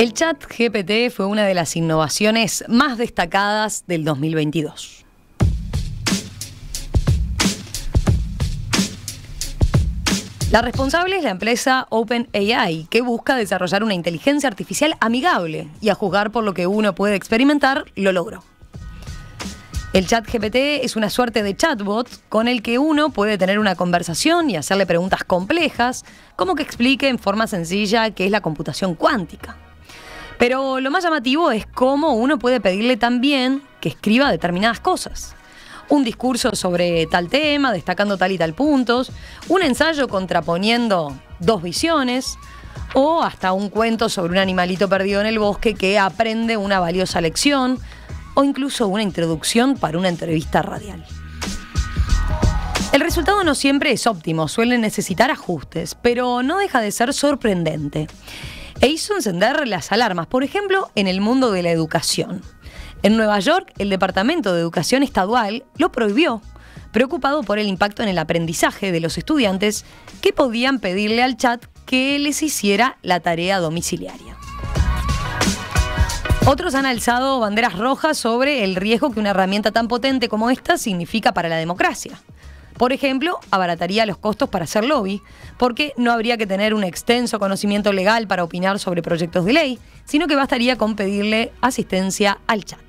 El chat GPT fue una de las innovaciones más destacadas del 2022. La responsable es la empresa OpenAI, que busca desarrollar una inteligencia artificial amigable y, a juzgar por lo que uno puede experimentar, lo logró. El chat GPT es una suerte de chatbot con el que uno puede tener una conversación y hacerle preguntas complejas, como que explique en forma sencilla qué es la computación cuántica. Pero lo más llamativo es cómo uno puede pedirle también que escriba determinadas cosas. Un discurso sobre tal tema, destacando tal y tal puntos, un ensayo contraponiendo dos visiones, o hasta un cuento sobre un animalito perdido en el bosque que aprende una valiosa lección, o incluso una introducción para una entrevista radial. El resultado no siempre es óptimo, suele necesitar ajustes, pero no deja de ser sorprendente. E hizo encender las alarmas, por ejemplo, en el mundo de la educación. En Nueva York, el Departamento de Educación Estadual lo prohibió, preocupado por el impacto en el aprendizaje de los estudiantes que podían pedirle al chat que les hiciera la tarea domiciliaria. Otros han alzado banderas rojas sobre el riesgo que una herramienta tan potente como esta significa para la democracia. Por ejemplo, abarataría los costos para hacer lobby, porque no habría que tener un extenso conocimiento legal para opinar sobre proyectos de ley, sino que bastaría con pedirle asistencia al chat.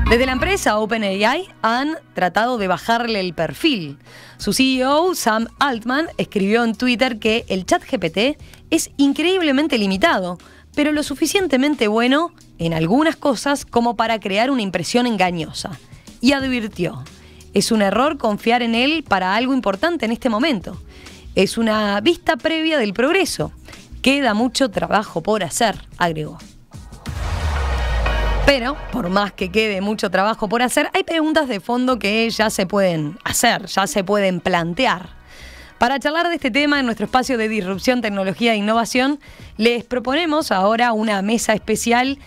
Desde la empresa OpenAI han tratado de bajarle el perfil. Su CEO, Sam Altman, escribió en Twitter que el chat GPT es increíblemente limitado, pero lo suficientemente bueno en algunas cosas como para crear una impresión engañosa. Y advirtió, es un error confiar en él para algo importante en este momento. Es una vista previa del progreso. Queda mucho trabajo por hacer, agregó. Pero, por más que quede mucho trabajo por hacer, hay preguntas de fondo que ya se pueden hacer, ya se pueden plantear. Para charlar de este tema en nuestro espacio de disrupción, tecnología e innovación, les proponemos ahora una mesa especial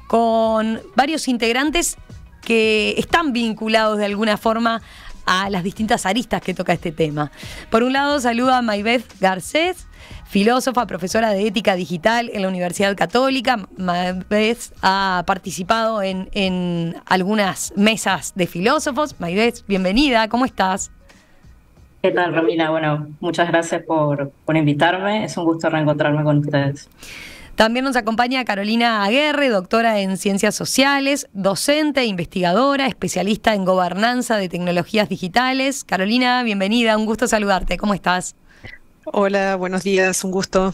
con varios integrantes que están vinculados de alguna forma a las distintas aristas que toca este tema. Por un lado, saluda a Maybeth Garcés, filósofa, profesora de ética digital en la Universidad Católica. Maybeth ha participado en algunas mesas de filósofos. Maybeth, bienvenida, ¿cómo estás? ¿Qué tal, Romina? Bueno, muchas gracias por invitarme. Es un gusto reencontrarme con ustedes. También nos acompaña Carolina Aguerre, doctora en Ciencias Sociales, docente, investigadora, especialista en gobernanza de tecnologías digitales. Carolina, bienvenida, un gusto saludarte. ¿Cómo estás? Hola, buenos días, un gusto.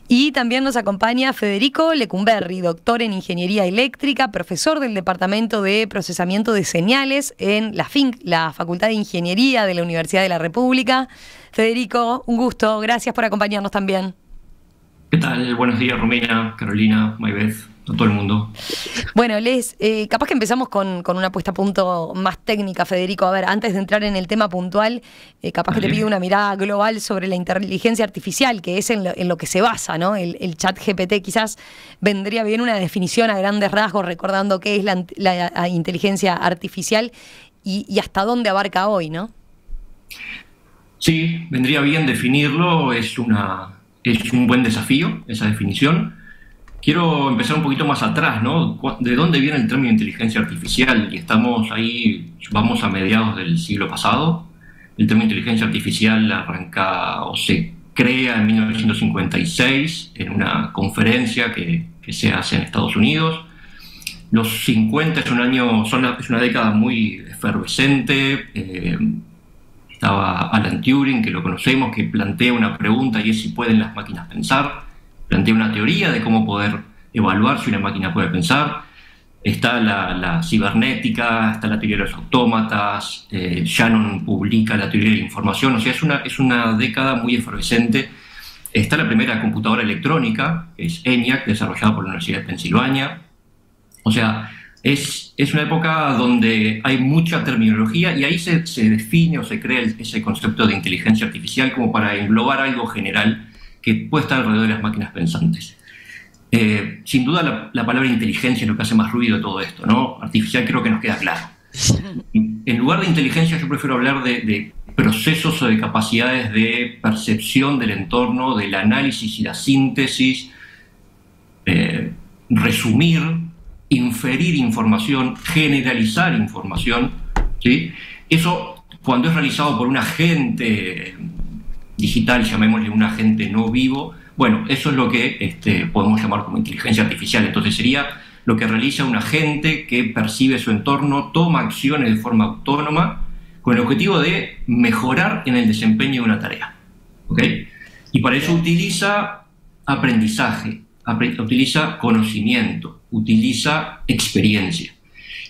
Y también nos acompaña Federico Lecumberri, doctor en Ingeniería Eléctrica, profesor del Departamento de Procesamiento de Señales en la FINC, la Facultad de Ingeniería de la Universidad de la República. Federico, un gusto, gracias por acompañarnos también. ¿Qué tal? Buenos días, Romina, Carolina, Maybeth, a todo el mundo. Bueno, capaz que empezamos con una puesta a punto más técnica, Federico. A ver, antes de entrar en el tema puntual, capaz que te pido una mirada global sobre la inteligencia artificial, que es en lo que se basa, ¿no? El chat GPT. Quizás vendría bien una definición a grandes rasgos, recordando qué es la inteligencia artificial y hasta dónde abarca hoy, ¿no? Sí, vendría bien definirlo, es un buen desafío esa definición. Quiero empezar un poquito más atrás, ¿no? ¿De dónde viene el término inteligencia artificial? Y estamos ahí, vamos a mediados del siglo pasado. El término inteligencia artificial arranca o se crea en 1956 en una conferencia que se hace en Estados Unidos. Los 50 es una década muy efervescente. Estaba Alan Turing, que lo conocemos, que plantea una pregunta y es si pueden las máquinas pensar. Plantea una teoría de cómo poder evaluar si una máquina puede pensar. Está la cibernética, está la teoría de los autómatas, Shannon publica la teoría de la información. O sea, es una década muy efervescente. Está la primera computadora electrónica, que es ENIAC, desarrollada por la Universidad de Pensilvania. O sea, es una época donde hay mucha terminología y ahí se define o se crea ese concepto de inteligencia artificial como para englobar algo general que puede estar alrededor de las máquinas pensantes. Sin duda la palabra inteligencia es lo que hace más ruido de todo esto, ¿no? Artificial creo que nos queda claro. en lugar de inteligencia yo prefiero hablar de procesos o de capacidades de percepción del entorno, del análisis y la síntesis, resumir, inferir información, generalizar información, ¿sí? Eso, cuando es realizado por un agente digital, llamémosle un agente no vivo, bueno, eso es lo que podemos llamar como inteligencia artificial. Entonces sería lo que realiza un agente que percibe su entorno, toma acciones de forma autónoma, con el objetivo de mejorar en el desempeño de una tarea, ¿ok? Y para eso utiliza aprendizaje, utiliza conocimiento, utiliza experiencia.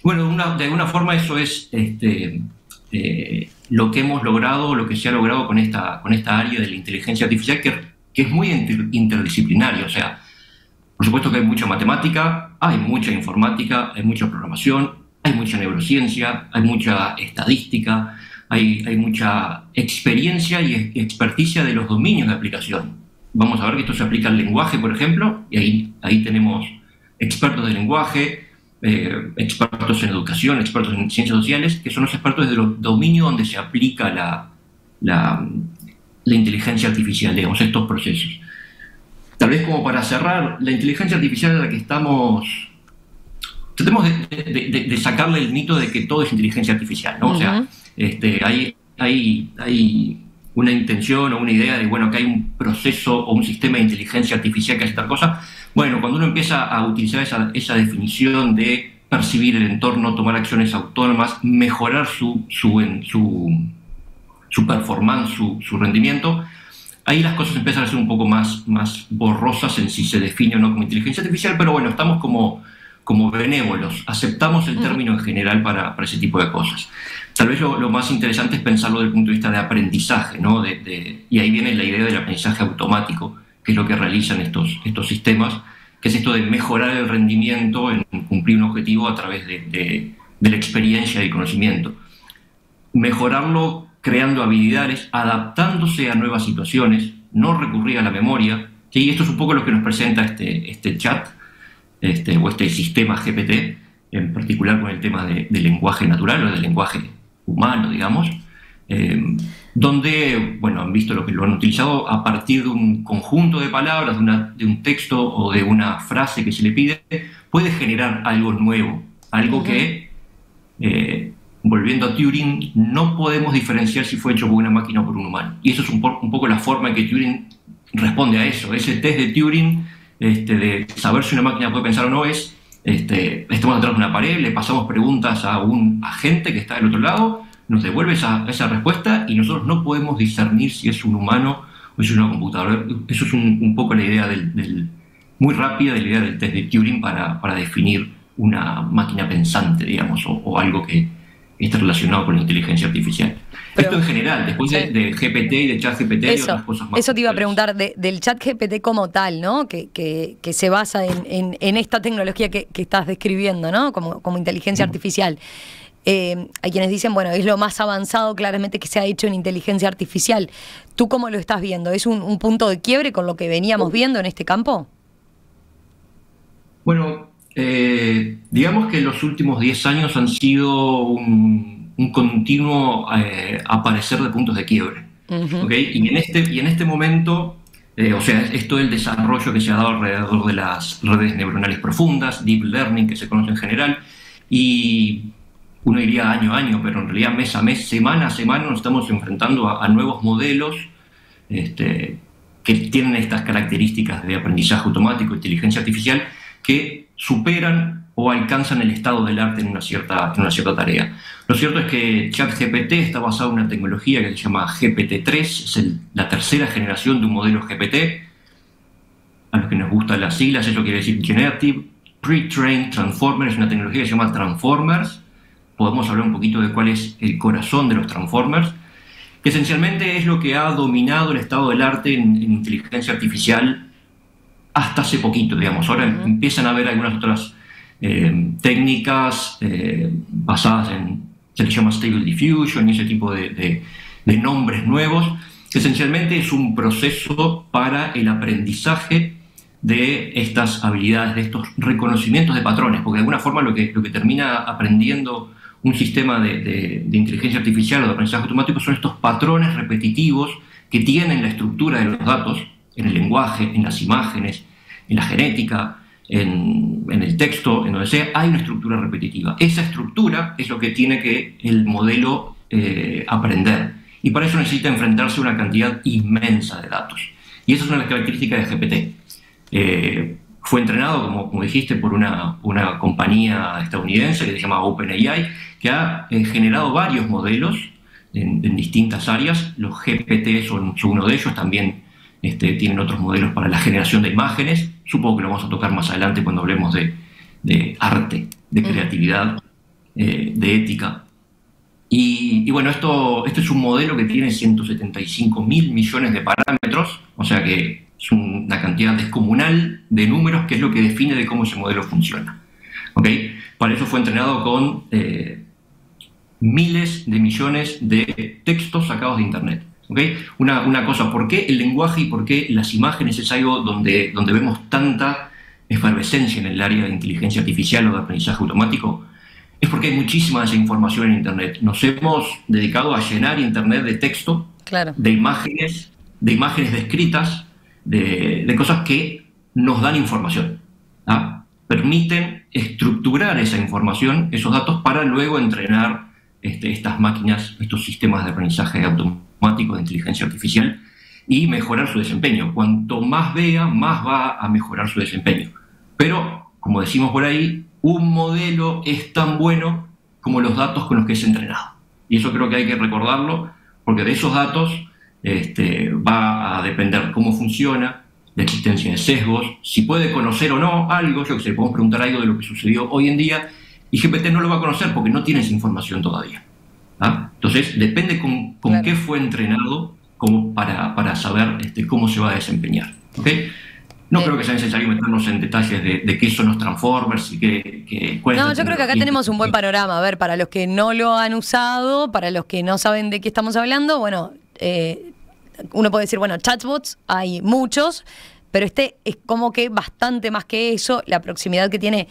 Bueno, de alguna forma eso es lo que hemos logrado, lo que se ha logrado con esta área de la inteligencia artificial, que es muy interdisciplinaria. O sea, por supuesto que hay mucha matemática, hay mucha informática, hay mucha programación, hay mucha neurociencia, hay mucha estadística, hay mucha experiencia y experticia de los dominios de aplicación. Vamos a ver que esto se aplica al lenguaje, por ejemplo, y ahí tenemos expertos de lenguaje, expertos en educación, expertos en ciencias sociales, que son los expertos de los dominios donde se aplica la inteligencia artificial, digamos, estos procesos. Tal vez como para cerrar, la inteligencia artificial a la que estamos... Tratemos de sacarle el mito de que todo es inteligencia artificial, ¿no? O sea, hay una intención o una idea de, bueno, que hay un proceso o un sistema de inteligencia artificial que hace tal cosa. Bueno, cuando uno empieza a utilizar esa definición de percibir el entorno, tomar acciones autónomas, mejorar su performance, su rendimiento, ahí las cosas empiezan a ser un poco más borrosas en si se define o no como inteligencia artificial, pero bueno, estamos como benévolos, aceptamos el término en general para ese tipo de cosas. Tal vez lo más interesante es pensarlo desde el punto de vista de aprendizaje, ¿no? Y ahí viene la idea del aprendizaje automático, que es lo que realizan estos sistemas, que es esto de mejorar el rendimiento en cumplir un objetivo a través de la experiencia y el conocimiento. Mejorarlo creando habilidades, adaptándose a nuevas situaciones, no recurrir a la memoria. ¿Sí? Esto es un poco lo que nos presenta este chat, o este sistema GPT, en particular con el tema de lenguaje natural o del lenguaje humano, digamos, donde, bueno, han visto lo han utilizado a partir de un conjunto de palabras, de un texto o de una frase que se le pide, puede generar algo nuevo, algo que, volviendo a Turing, no podemos diferenciar si fue hecho por una máquina o por un humano. Y eso es un poco la forma en que Turing responde a eso. Ese test de Turing, de saber si una máquina puede pensar o no, es, estamos detrás de una pared, le pasamos preguntas a un agente que está del otro lado, nos devuelve esa respuesta y nosotros no podemos discernir si es un humano o es una computadora. Eso es un poco la idea muy rápida de la idea del test de Turing para definir una máquina pensante, digamos, o algo que esté relacionado con la inteligencia artificial. Pero, esto en general, después de GPT y de ChatGPT y otras cosas más. Eso te iba a preguntar, del ChatGPT como tal, ¿no? Que se basa en esta tecnología que estás describiendo, ¿no? Como inteligencia artificial. Hay quienes dicen, bueno, es lo más avanzado claramente que se ha hecho en inteligencia artificial. ¿Tú cómo lo estás viendo? ¿Es un punto de quiebre con lo que veníamos viendo en este campo? Bueno, digamos que los últimos 10 años han sido un continuo aparecer de puntos de quiebre. ¿Okay? Y en este momento, o sea, es todo el desarrollo que se ha dado alrededor de las redes neuronales profundas, deep learning, que se conoce en general, y uno diría año a año, pero en realidad mes a mes, semana a semana nos estamos enfrentando a nuevos modelos que tienen estas características de aprendizaje automático, inteligencia artificial, que superan o alcanzan el estado del arte en una cierta tarea. Lo cierto es que ChatGPT está basado en una tecnología que se llama GPT-3, es la tercera generación de un modelo GPT. A los que nos gustan las siglas, eso quiere decir Generative Pre-trained Transformer, es una tecnología que se llama Transformers. Podemos hablar un poquito de cuál es el corazón de los Transformers, que esencialmente es lo que ha dominado el estado del arte en inteligencia artificial hasta hace poquito, digamos. Ahora empiezan a haber algunas otras técnicas basadas se les llama Stable Diffusion y ese tipo de nombres nuevos, que esencialmente es un proceso para el aprendizaje de estas habilidades, de estos reconocimientos de patrones, porque de alguna forma lo que termina aprendiendo un sistema de inteligencia artificial o de aprendizaje automático son estos patrones repetitivos que tienen la estructura de los datos, en el lenguaje, en las imágenes, en la genética, en el texto, en donde sea, hay una estructura repetitiva. Esa estructura es lo que tiene que el modelo aprender. Y para eso necesita enfrentarse a una cantidad inmensa de datos. Y esa es una de las características de GPT. Fue entrenado, como dijiste, por una compañía estadounidense que se llama OpenAI, que ha generado varios modelos en distintas áreas. Los GPT son uno de ellos, también tienen otros modelos para la generación de imágenes. Supongo que lo vamos a tocar más adelante cuando hablemos de arte, de creatividad, de ética. Y bueno, esto es un modelo que tiene 175.000 millones de parámetros, o sea que es una cantidad descomunal de números, que es lo que define de cómo ese modelo funciona. ¿Okay? Para eso fue entrenado con miles de millones de textos sacados de Internet. ¿Okay? Una cosa, ¿por qué el lenguaje y por qué las imágenes es algo donde vemos tanta efervescencia en el área de inteligencia artificial o de aprendizaje automático? Es porque hay muchísima de esa información en Internet. Nos hemos dedicado a llenar Internet de texto, claro, de imágenes descritas, de cosas que nos dan información. Permiten estructurar esa información, esos datos, para luego entrenar estas máquinas, estos sistemas de aprendizaje automático de inteligencia artificial y mejorar su desempeño. Cuanto más vea, más va a mejorar su desempeño. Pero, como decimos por ahí, un modelo es tan bueno como los datos con los que es entrenado. Y eso creo que hay que recordarlo, porque de esos datos va a depender cómo funciona, la existencia de sesgos, si puede conocer o no algo. Yo que sé, podemos preguntar algo de lo que sucedió hoy en día, y GPT no lo va a conocer porque no tiene esa información todavía. Entonces, depende con claro, qué fue entrenado como para saber cómo se va a desempeñar. ¿Okay? No creo que sea necesario meternos en detalles de qué son los transformers y cuál es la No, yo creo que acá tenemos un buen panorama. A ver, para los que no lo han usado, para los que no saben de qué estamos hablando, bueno, uno puede decir, bueno, chatbots hay muchos, pero es como que bastante más que eso, la proximidad que tiene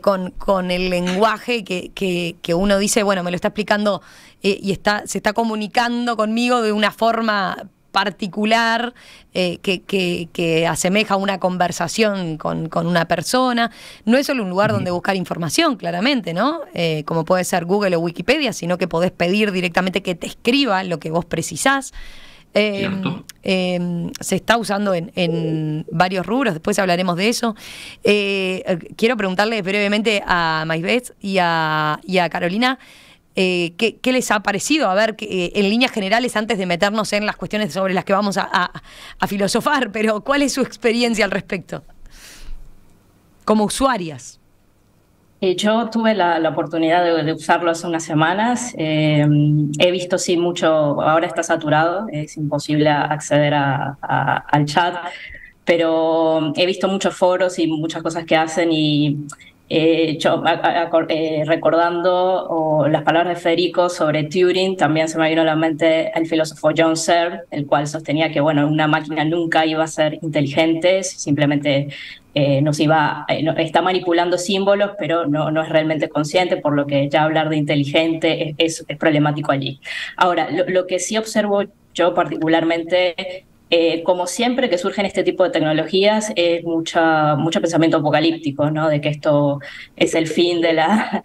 con el lenguaje que uno dice, bueno, me lo está explicando y se está comunicando conmigo de una forma particular que asemeja una conversación con una persona. No es solo un lugar donde buscar información, claramente, ¿no? Como puede ser Google o Wikipedia, sino que podés pedir directamente que te escriba lo que vos precisás. Se está usando en varios rubros, después hablaremos de eso. Quiero preguntarle brevemente a Maisbeth y a Carolina ¿qué les ha parecido? A ver, en líneas generales, antes de meternos en las cuestiones sobre las que vamos a filosofar, pero ¿cuál es su experiencia al respecto? Como usuarias. Yo tuve la oportunidad de usarlo hace unas semanas. He visto, sí, mucho, ahora está saturado, es imposible acceder al chat, pero he visto muchos foros y muchas cosas que hacen y yo recordando las palabras de Federico sobre Turing, también se me vino a la mente el filósofo John Searle, el cual sostenía que bueno, una máquina nunca iba a ser inteligente, simplemente está manipulando símbolos, pero no es realmente consciente, por lo que ya hablar de inteligente es problemático allí. Ahora, lo que sí observo yo particularmente, como siempre que surgen este tipo de tecnologías, es mucho pensamiento apocalíptico, ¿no? De que esto es el fin de la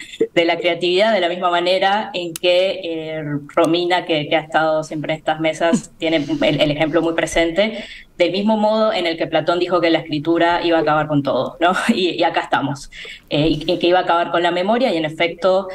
creatividad, de la misma manera en que Romina, que ha estado siempre en estas mesas, tiene el ejemplo muy presente, del mismo modo en el que Platón dijo que la escritura iba a acabar con todo, ¿no? Y acá estamos, y que iba a acabar con la memoria, y en efecto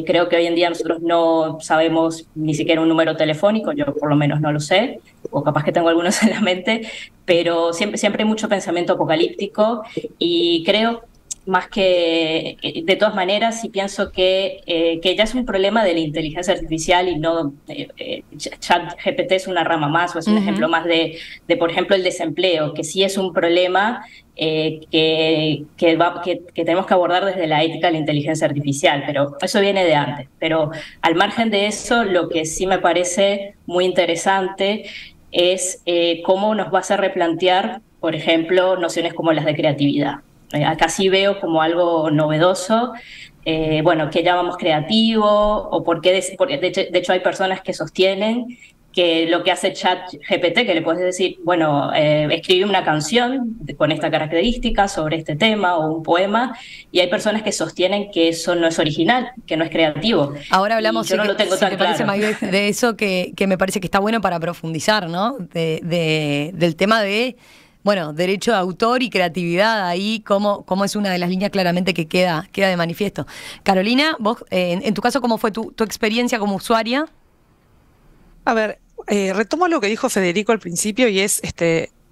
creo que hoy en día nosotros no sabemos ni siquiera un número telefónico, yo por lo menos no lo sé, o capaz que tengo algunos en la mente, pero siempre hay mucho pensamiento apocalíptico, y creo más que, de todas maneras, sí pienso que ya es un problema de la inteligencia artificial y no ChatGPT es una rama más, o es un ejemplo más de, por ejemplo, el desempleo, que sí es un problema que tenemos que abordar desde la ética de la inteligencia artificial, pero eso viene de antes. Pero al margen de eso, lo que sí me parece muy interesante es cómo nos va a hacer replantear, por ejemplo, nociones como las de creatividad. Acá sí veo como algo novedoso bueno, qué llamamos creativo, o porque de hecho hay personas que sostienen que lo que hace ChatGPT, que le puedes decir, bueno, escribe una canción con esta característica sobre este tema o un poema, y hay personas que sostienen que eso no es original, que no es creativo. Ahora hablamos, yo no lo tengo tan parece, claro. Maguey, de eso que me parece que está bueno para profundizar, ¿no? Del tema de, bueno, derecho de autor y creatividad ahí, cómo es una de las líneas claramente que queda de manifiesto. Carolina, vos, en tu caso, ¿cómo fue tu experiencia como usuaria? A ver, retomo lo que dijo Federico al principio y es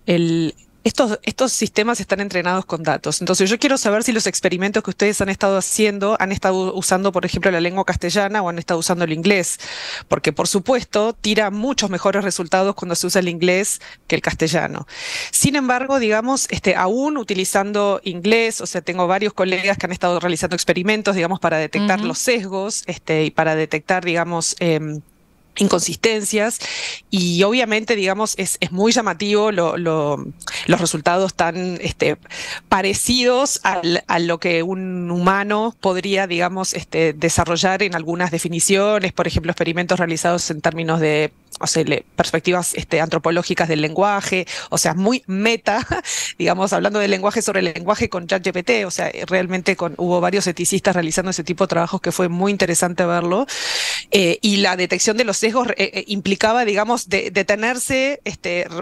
estos sistemas están entrenados con datos. Entonces yo quiero saber si los experimentos que ustedes han estado haciendo han estado usando, por ejemplo, la lengua castellana o han estado usando el inglés. Porque, por supuesto, tira muchos mejores resultados cuando se usa el inglés que el castellano. Sin embargo, digamos, aún utilizando inglés, o sea, tengo varios colegas que han estado realizando experimentos, digamos, para detectar los sesgos y para detectar, digamos, inconsistencias, y obviamente, digamos, es muy llamativo los resultados tan parecidos a lo que un humano podría, digamos, desarrollar en algunas definiciones, por ejemplo, experimentos realizados en términos de, o sea, perspectivas antropológicas del lenguaje, o sea, muy meta, digamos, hablando del lenguaje sobre el lenguaje con ChatGPT, o sea, realmente hubo varios eticistas realizando ese tipo de trabajos que fue muy interesante verlo, y la detección de los sesgos implicaba, digamos, detenerse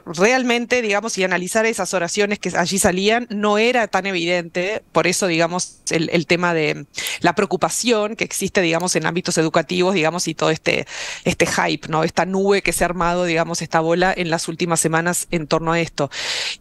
realmente, digamos, y analizar esas oraciones que allí salían. No era tan evidente, por eso, digamos, el tema de la preocupación que existe, digamos, en ámbitos educativos, digamos, y todo este hype, ¿no? Esta nube que se ha armado, digamos, esta bola en las últimas semanas en torno a esto.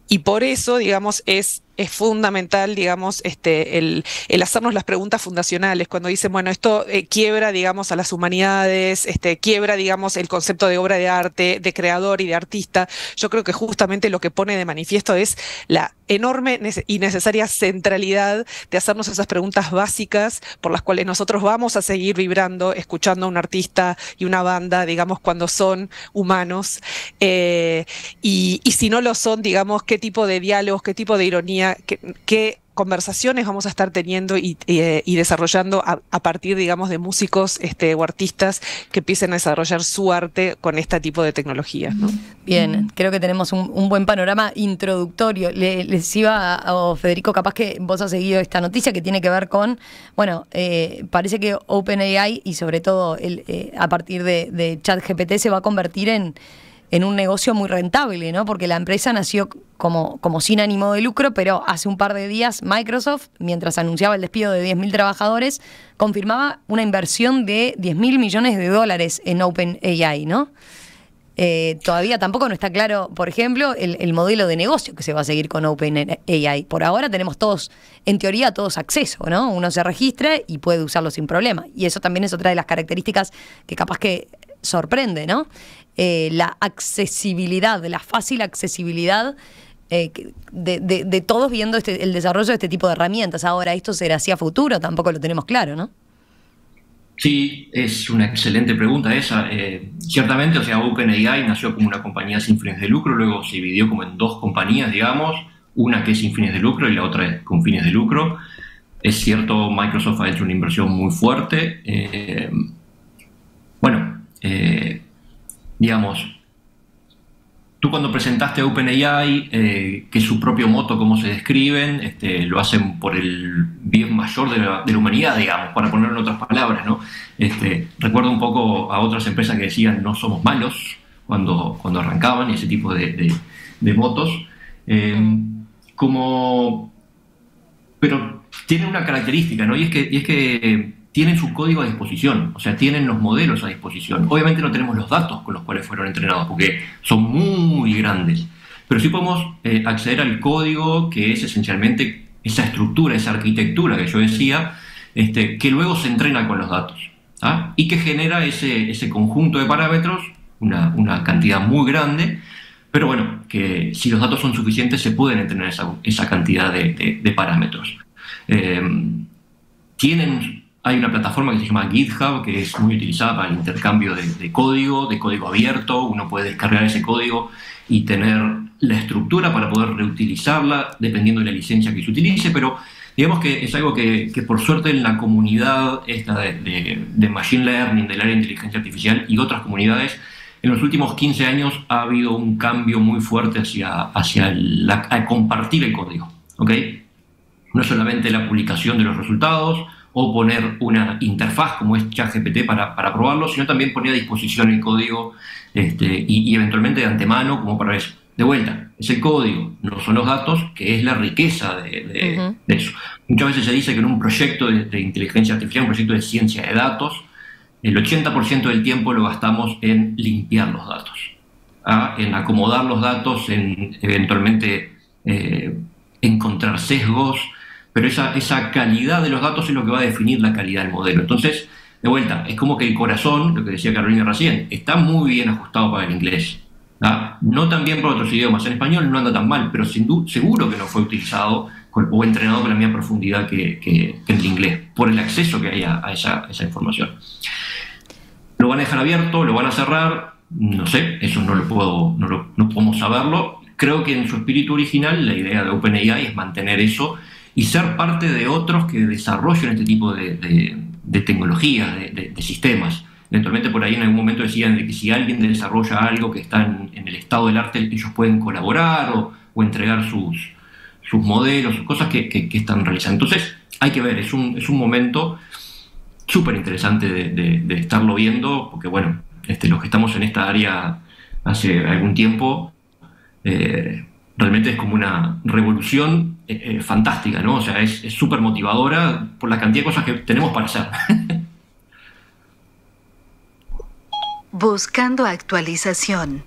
Y por eso, digamos, es fundamental, digamos, el hacernos las preguntas fundacionales, cuando dicen, bueno, esto quiebra, digamos, a las humanidades, quiebra, digamos, el concepto de obra de arte, de creador y de artista. Yo creo que justamente lo que pone de manifiesto es la enorme y necesaria centralidad de hacernos esas preguntas básicas por las cuales nosotros vamos a seguir vibrando, escuchando a un artista y una banda, digamos, cuando son humanos, y si no lo son, digamos, qué tipo de diálogos, qué tipo de ironía, qué conversaciones vamos a estar teniendo y desarrollando a partir, digamos, de músicos o artistas que empiecen a desarrollar su arte con este tipo de tecnologías, ¿no? Bien, creo que tenemos un buen panorama introductorio. Les iba a Federico, capaz que vos has seguido esta noticia que tiene que ver con, bueno, parece que OpenAI y sobre todo a partir de ChatGPT se va a convertir en un negocio muy rentable, ¿no? Porque la empresa nació como sin ánimo de lucro, pero hace un par de días Microsoft, mientras anunciaba el despido de 10.000 trabajadores, confirmaba una inversión de $10.000 millones en OpenAI, ¿no? Todavía tampoco no está claro, por ejemplo, el modelo de negocio que se va a seguir con OpenAI. Por ahora tenemos todos, en teoría, todos acceso, ¿no? Uno se registra y puede usarlo sin problema. Y eso también es otra de las características que capaz que sorprende, ¿no? La accesibilidad, la fácil accesibilidad de todos viendo el desarrollo de este tipo de herramientas. Ahora, ¿esto será así a futuro? Tampoco lo tenemos claro, ¿no? Sí, es una excelente pregunta esa. Ciertamente, o sea, OpenAI nació como una compañía sin fines de lucro, luego se dividió como en dos compañías, digamos, una que es sin fines de lucro y la otra es con fines de lucro. Es cierto, Microsoft ha hecho una inversión muy fuerte. Digamos, tú cuando presentaste a OpenAI, que es su propio moto, cómo se describen, lo hacen por el bien mayor de la humanidad, digamos, para ponerlo en otras palabras, ¿no? Recuerdo un poco a otras empresas que decían no somos malos cuando arrancaban, ese tipo de motos. Pero tienen una característica, ¿no? Y es que tienen su código a disposición, o sea, tienen los modelos a disposición. Obviamente no tenemos los datos con los cuales fueron entrenados, porque son muy grandes, pero sí podemos acceder al código, que es esencialmente esa estructura, esa arquitectura que yo decía, que luego se entrena con los datos, ¿ah? Y que genera ese conjunto de parámetros, una cantidad muy grande, pero bueno, que si los datos son suficientes se pueden entrenar esa cantidad de parámetros. Hay una plataforma que se llama GitHub, que es muy utilizada para el intercambio de código abierto. Uno puede descargar ese código y tener la estructura para poder reutilizarla dependiendo de la licencia que se utilice, pero Digamos que es algo que por suerte en la comunidad esta de Machine Learning, del área de inteligencia artificial y otras comunidades, en los últimos 15 años ha habido un cambio muy fuerte hacia a compartir el código, ¿ok? No solamente la publicación de los resultados o poner una interfaz como es ChatGPT para probarlo, sino también poner a disposición el código y eventualmente de antemano como para eso. De vuelta, es el código, no son los datos, que es la riqueza de eso. Muchas veces se dice que en un proyecto de inteligencia artificial, un proyecto de ciencia de datos, el 80% del tiempo lo gastamos en limpiar los datos, en acomodar los datos, en eventualmente encontrar sesgos, pero esa calidad de los datos es lo que va a definir la calidad del modelo. Entonces, de vuelta, es como que el corazón, lo que decía Carolina recién, está muy bien ajustado para el inglés. No tan bien para otros idiomas. En español no anda tan mal, pero seguro que no fue utilizado o entrenado con la misma profundidad que en el inglés, por el acceso que hay a esa información. ¿Lo van a dejar abierto? ¿Lo van a cerrar? No sé, eso no podemos saberlo. Creo que en su espíritu original la idea de OpenAI es mantener eso y ser parte de otros que desarrollen este tipo de tecnologías, de sistemas. Eventualmente por ahí en algún momento decían de que si alguien desarrolla algo que está en el estado del arte, ellos pueden colaborar o entregar sus modelos, sus cosas que están realizando. Entonces hay que ver, es un momento súper interesante de estarlo viendo, porque bueno, los que estamos en esta área hace algún tiempo, realmente es como una revolución fantástica, ¿no? O sea, es súper motivadora por la cantidad de cosas que tenemos para hacer. Buscando actualización.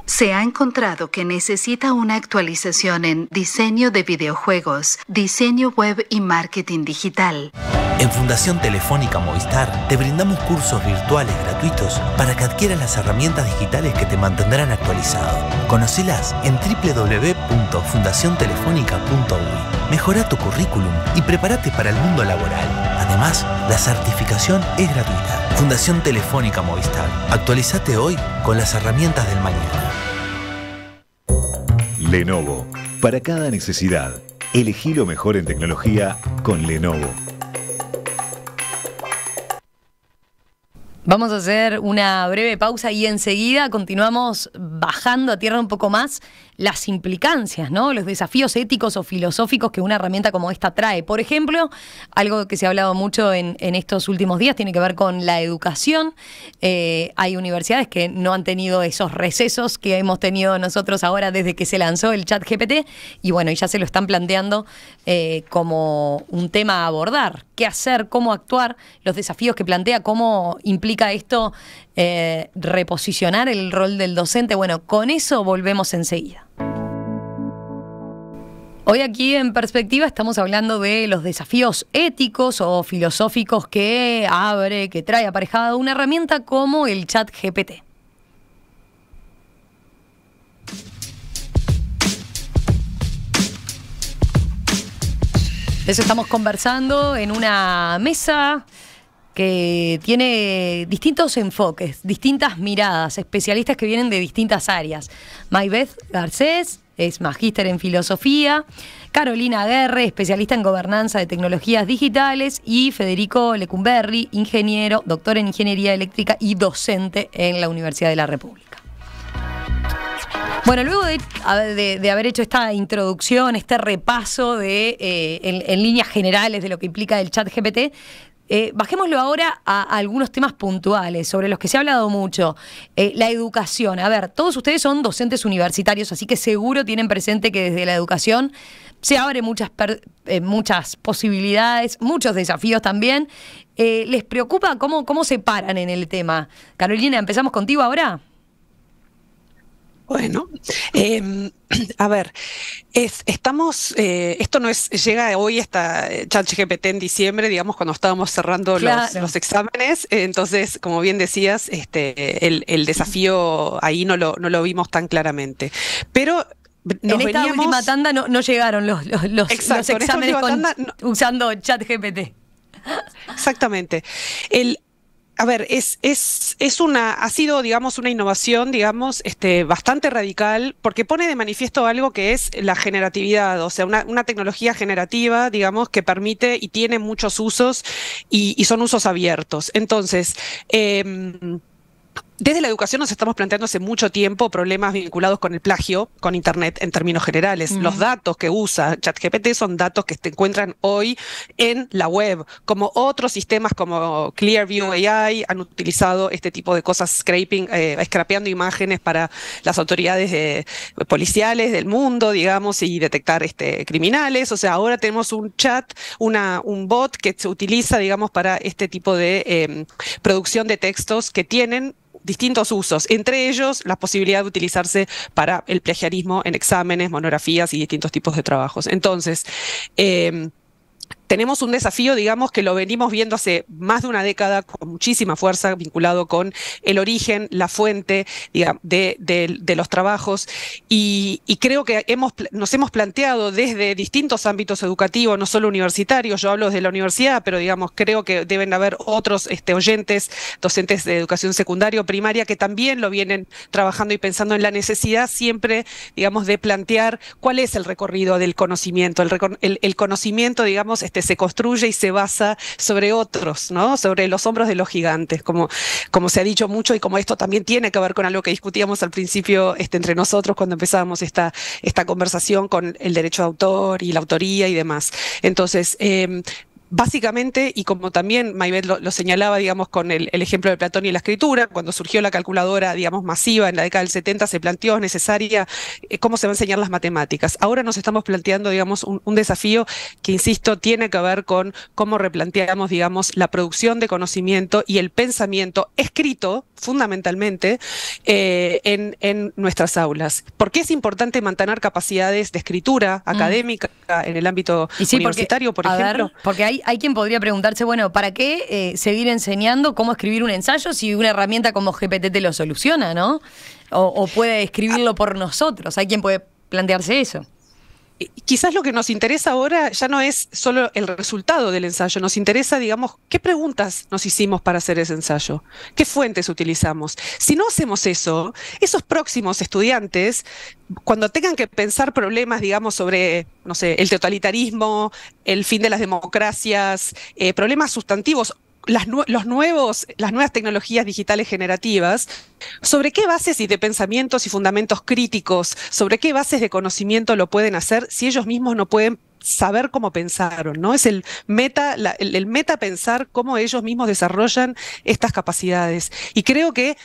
Se ha encontrado que necesita una actualización en diseño de videojuegos, diseño web y marketing digital. En Fundación Telefónica Movistar te brindamos cursos virtuales gratuitos para que adquieras las herramientas digitales que te mantendrán actualizado. Conocelas en www.fundaciontelefónica.uy. Mejora tu currículum y prepárate para el mundo laboral. Además, la certificación es gratuita. Fundación Telefónica Movistar. Actualizate hoy con las herramientas del mañana. Lenovo. Para cada necesidad, elegí lo mejor en tecnología con Lenovo. Vamos a hacer una breve pausa y enseguida continuamos bajando a tierra un poco más las implicancias, ¿no? Los desafíos éticos o filosóficos que una herramienta como esta trae. Por ejemplo, algo que se ha hablado mucho en estos últimos días tiene que ver con la educación. Hay universidades que no han tenido esos recesos que hemos tenido nosotros ahora desde que se lanzó el ChatGPT y bueno, ya se lo están planteando como un tema a abordar. ¿Qué hacer? ¿Cómo actuar? Los desafíos que plantea, cómo implica esto reposicionar el rol del docente. Bueno, con eso volvemos enseguida. Hoy aquí en Perspectiva estamos hablando de los desafíos éticos o filosóficos que trae aparejada una herramienta como el ChatGPT. De eso estamos conversando en una mesa que tiene distintos enfoques, distintas miradas, especialistas que vienen de distintas áreas. Maybeth Garcés es magíster en filosofía, Carolina Aguerre, especialista en gobernanza de tecnologías digitales, y Federico Lecumberri, ingeniero, doctor en ingeniería eléctrica y docente en la Universidad de la República. Bueno, luego de haber hecho esta introducción, este repaso en líneas generales de lo que implica el ChatGPT, bajémoslo ahora a algunos temas puntuales sobre los que se ha hablado mucho. La educación. A ver, todos ustedes son docentes universitarios, así que seguro tienen presente que desde la educación se abren muchas posibilidades, muchos desafíos también. ¿Les preocupa cómo se paran en el tema? Carolina, empezamos contigo ahora. Bueno, a ver, esto llega hoy hasta ChatGPT en diciembre, digamos, cuando estábamos cerrando los exámenes. Entonces, como bien decías, el desafío ahí no lo vimos tan claramente. Pero en esta última tanda no llegaron los exámenes usando ChatGPT. Exactamente. A ver, ha sido, digamos, una innovación, digamos, bastante radical, porque pone de manifiesto algo que es la generatividad, o sea, una tecnología generativa, digamos, que permite y tiene muchos usos y son usos abiertos. Entonces, desde la educación nos estamos planteando hace mucho tiempo problemas vinculados con el plagio, con Internet en términos generales. Los datos que usa ChatGPT son datos que se encuentran hoy en la web, como otros sistemas como Clearview AI han utilizado este tipo de cosas, scrapeando imágenes para las autoridades policiales del mundo, digamos, y detectar criminales. O sea, ahora tenemos un chat, un bot que se utiliza, digamos, para este tipo de producción de textos que tienen distintos usos, entre ellos la posibilidad de utilizarse para el plagiarismo en exámenes, monografías y distintos tipos de trabajos. Entonces, tenemos un desafío, digamos, que lo venimos viendo hace más de una década con muchísima fuerza, vinculado con el origen, la fuente, digamos, de los trabajos, y creo que nos hemos planteado desde distintos ámbitos educativos, no solo universitarios. Yo hablo desde la universidad, pero digamos, creo que deben haber otros oyentes, docentes de educación secundaria o primaria, que también lo vienen trabajando y pensando en la necesidad siempre, digamos, de plantear cuál es el recorrido del conocimiento. El conocimiento, digamos, se construye y se basa sobre otros, ¿no? Sobre los hombros de los gigantes, como se ha dicho mucho, y como esto también tiene que ver con algo que discutíamos al principio entre nosotros cuando empezábamos esta conversación con el derecho de autor y la autoría y demás. Entonces, básicamente, y como también Maybeth lo señalaba, digamos, con el ejemplo de Platón y la escritura, cuando surgió la calculadora, digamos, masiva en la década del 70, se planteó, es necesaria, cómo se van a enseñar las matemáticas. Ahora nos estamos planteando, digamos, un desafío que, insisto, tiene que ver con cómo replanteamos, digamos, la producción de conocimiento y el pensamiento escrito, fundamentalmente, en nuestras aulas. ¿Por qué es importante mantener capacidades de escritura académica en el ámbito universitario, por ejemplo? Porque hay quien podría preguntarse, bueno, ¿para qué seguir enseñando cómo escribir un ensayo si una herramienta como GPT te lo soluciona, ¿no? O puede escribirlo por nosotros. Hay quien puede plantearse eso. Quizás lo que nos interesa ahora ya no es solo el resultado del ensayo, nos interesa, digamos, qué preguntas nos hicimos para hacer ese ensayo, qué fuentes utilizamos. Si no hacemos eso, esos próximos estudiantes, cuando tengan que pensar problemas, digamos, sobre, no sé, el totalitarismo, el fin de las democracias, problemas sustantivos, las nuevas tecnologías digitales generativas, ¿sobre qué bases y de pensamientos y fundamentos críticos, sobre qué bases de conocimiento lo pueden hacer si ellos mismos no pueden saber cómo pensaron, ¿no? Es el meta pensar cómo ellos mismos desarrollan estas capacidades. Y creo que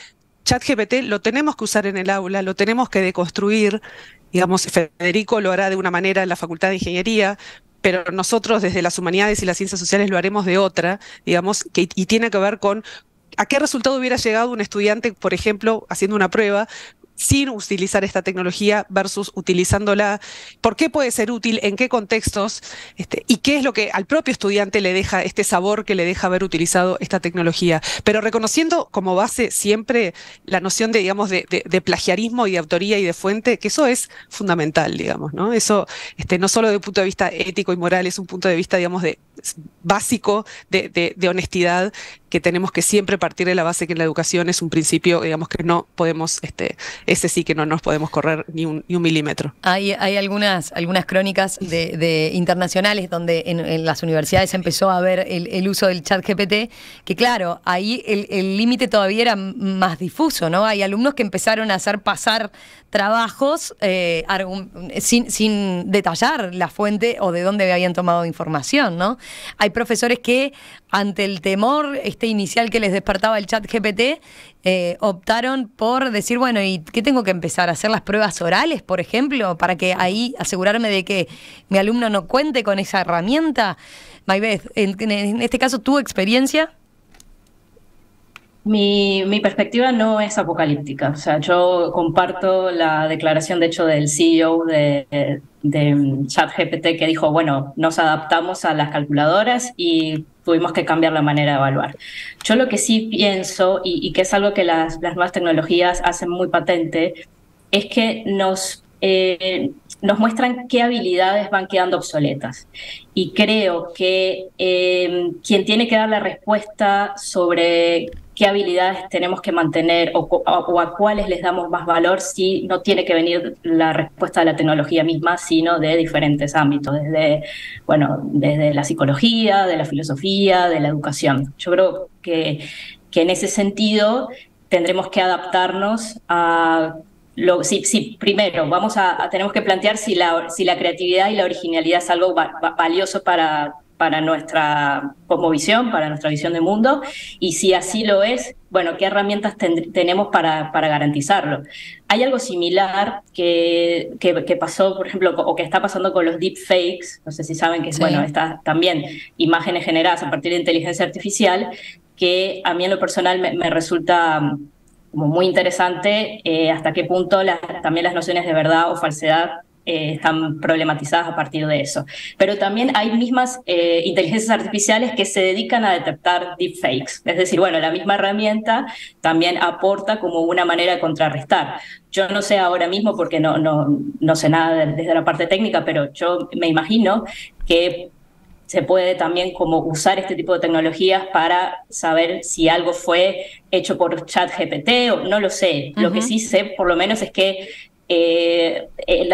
ChatGPT lo tenemos que usar en el aula, lo tenemos que deconstruir. Digamos, Federico lo hará de una manera en la Facultad de Ingeniería, pero nosotros desde las humanidades y las ciencias sociales lo haremos de otra, digamos, y tiene que ver con a qué resultado hubiera llegado un estudiante, por ejemplo, haciendo una prueba, sin utilizar esta tecnología versus utilizándola. ¿Por qué puede ser útil? ¿En qué contextos? ¿Y qué es lo que al propio estudiante le deja, este sabor que le deja haber utilizado esta tecnología? Pero reconociendo como base siempre la noción de, digamos, de plagiarismo y de autoría y de fuente, que eso es fundamental, digamos, ¿no? Eso, no solo desde un punto de vista ético y moral, es un punto de vista, digamos, básico de honestidad, que tenemos que siempre partir de la base que en la educación es un principio, digamos, que no podemos, ese sí que no nos podemos correr ni un milímetro. Hay algunas crónicas de internacionales donde en las universidades empezó a ver el uso del ChatGPT, que claro, ahí el límite todavía era más difuso, ¿no? Hay alumnos que empezaron a hacer pasar trabajos sin detallar la fuente o de dónde habían tomado información, ¿no? Hay profesores que, ante el temor inicial que les despertaba el ChatGPT, optaron por decir, bueno, ¿y qué tengo que empezar? ¿A hacer las pruebas orales, por ejemplo? Para que ahí asegurarme de que mi alumno no cuente con esa herramienta. Maybeth, en este caso, ¿tu experiencia? Mi perspectiva no es apocalíptica. O sea, yo comparto la declaración, de hecho, del CEO de ChatGPT, que dijo, bueno, nos adaptamos a las calculadoras y tuvimos que cambiar la manera de evaluar. Yo lo que sí pienso, y que es algo que las nuevas tecnologías hacen muy patente, es que nos muestran qué habilidades van quedando obsoletas. Y creo que quien tiene que dar la respuesta sobre qué habilidades tenemos que mantener o a cuáles les damos más valor, si no tiene que venir la respuesta de la tecnología misma, sino de diferentes ámbitos, desde la psicología, de la filosofía, de la educación. Yo creo que en ese sentido tendremos que adaptarnos a... primero tenemos que plantear si la creatividad y la originalidad es algo valioso para nuestra cosmovisión, para nuestra visión de mundo, y si así lo es, bueno, ¿qué herramientas tenemos para garantizarlo? Hay algo similar que pasó, por ejemplo, o que está pasando con los deepfakes, no sé si saben que es, estas también imágenes generadas a partir de inteligencia artificial, que a mí en lo personal me resulta como muy interesante hasta qué punto también las nociones de verdad o falsedad están problematizadas a partir de eso. Pero también hay mismas inteligencias artificiales que se dedican a detectar deepfakes. Es decir, bueno, la misma herramienta también aporta como una manera de contrarrestar. Yo no sé ahora mismo, porque no sé nada desde la parte técnica, pero yo me imagino que se puede también como usar este tipo de tecnologías para saber si algo fue hecho por ChatGPT o no lo sé. Lo que sí sé, por lo menos, es que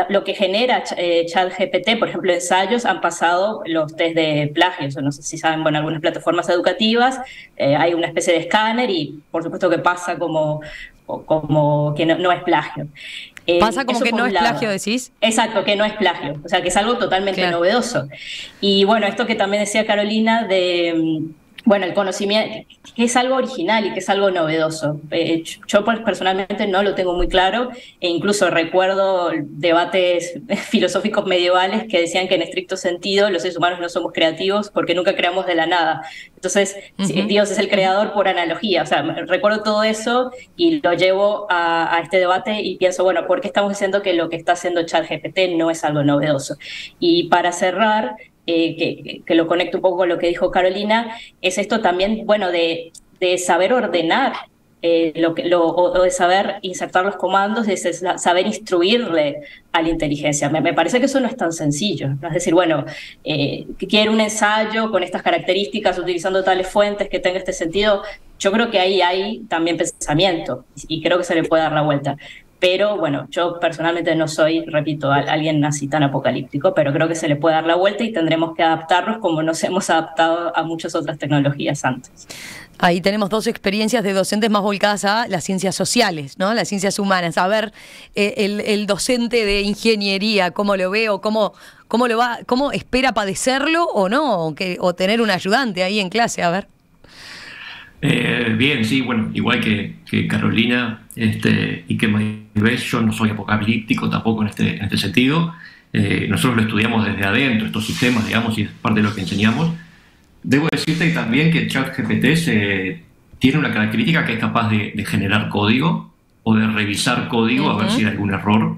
lo que genera ChatGPT, por ejemplo, ensayos, han pasado los test de plagios, o no sé si saben, bueno, algunas plataformas educativas, hay una especie de escáner y por supuesto que pasa como que no es plagio. ¿Pasa como que no es plagio, decís? Exacto, que no es plagio, o sea, que es algo totalmente novedoso. Y bueno, esto que también decía Carolina bueno, el conocimiento, que es algo original y que es algo novedoso. Yo personalmente no lo tengo muy claro, e incluso recuerdo debates filosóficos medievales que decían que en estricto sentido los seres humanos no somos creativos porque nunca creamos de la nada. Entonces, Dios es el creador por analogía. O sea, recuerdo todo eso y lo llevo a este debate y pienso, bueno, ¿por qué estamos diciendo que lo que está haciendo ChatGPT no es algo novedoso? Y para cerrar, que lo conecto un poco con lo que dijo Carolina, es esto también, bueno, de saber ordenar o de saber insertar los comandos, de saber instruirle a la inteligencia. Me parece que eso no es tan sencillo, ¿no? Es decir, bueno, quiero un ensayo con estas características, utilizando tales fuentes que tenga este sentido. Yo creo que ahí hay también pensamiento y creo que se le puede dar la vuelta. Pero bueno, yo personalmente no soy, repito, alguien así tan apocalíptico, pero creo que se le puede dar la vuelta y tendremos que adaptarnos como nos hemos adaptado a muchas otras tecnologías antes. Ahí tenemos dos experiencias de docentes más volcadas a las ciencias sociales, ¿no? Las ciencias humanas. A ver, el docente de ingeniería, ¿cómo lo ve o cómo espera padecerlo o no? O tener un ayudante ahí en clase, a ver. Bien, sí, bueno, igual que Carolina y que Maribel, yo no soy apocalíptico tampoco en este sentido. Nosotros lo estudiamos desde adentro, estos sistemas, digamos, y es parte de lo que enseñamos. Debo decirte también que ChatGPT tiene una característica que es capaz de generar código o de revisar código a ver si hay algún error.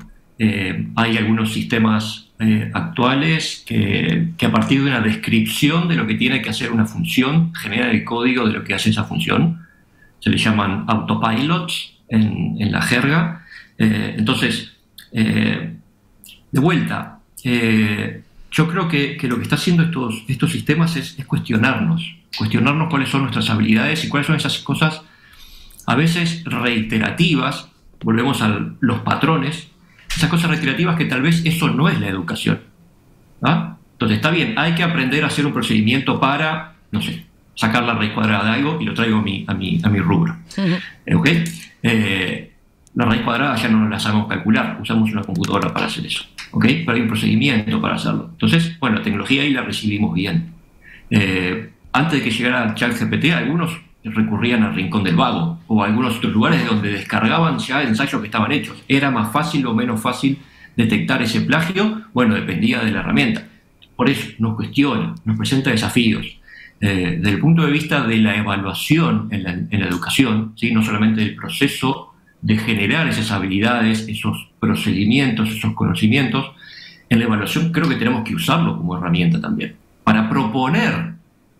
Hay algunos sistemas actuales que a partir de una descripción de lo que tiene que hacer una función generan el código de lo que hace esa función. Se le llaman autopilots en la jerga. Entonces, de vuelta, yo creo que lo que está haciendo estos sistemas es cuestionarnos cuáles son nuestras habilidades y cuáles son esas cosas a veces reiterativas. Volvemos a los patrones, esas cosas reiterativas que tal vez eso no es la educación. ¿Ah? Entonces está bien, hay que aprender a hacer un procedimiento para, no sé, sacar la raíz cuadrada de algo y lo traigo a mi rubro. ¿Okay? La raíz cuadrada ya no la sabemos calcular, usamos una computadora para hacer eso. ¿Okay? Pero hay un procedimiento para hacerlo. Entonces, bueno, la tecnología ahí la recibimos bien. Antes de que llegara ChatGPT, algunos recurrían al Rincón del Vago o a algunos otros lugares donde descargaban ya ensayos que estaban hechos. ¿Era más fácil o menos fácil detectar ese plagio? Bueno, dependía de la herramienta. Por eso nos cuestiona, nos presenta desafíos. Desde el punto de vista de la evaluación en la educación, ¿sí? No solamente del proceso de generar esas habilidades, esos procedimientos, esos conocimientos, en la evaluación creo que tenemos que usarlo como herramienta también, para proponer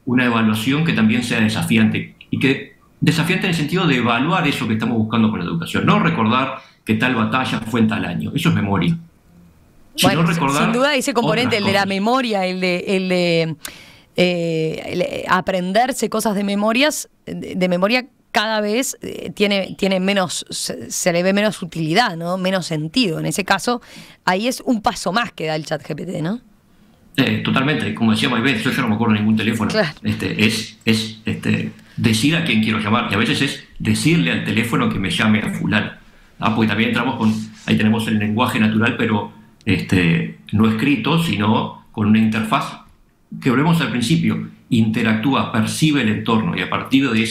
una evaluación que también sea desafiante, y que desafiante en el sentido de evaluar eso que estamos buscando con la educación, no recordar que tal batalla fue en tal año, eso es memoria. Bueno, sin duda ese componente, el de la memoria, el de aprenderse cosas de memoria, cada vez tiene menos, se le ve menos utilidad, ¿no? Menos sentido. En ese caso, ahí es un paso más que da el ChatGPT, ¿no? Totalmente, como decía Maybeth, yo ya no me acuerdo de ningún teléfono. Claro. Es decir a quién quiero llamar, y a veces es decirle al teléfono que me llame a fulano. Porque también entramos ahí tenemos el lenguaje natural, pero no escrito, sino con una interfaz que, volvemos al principio, interactúa, percibe el entorno, y a partir de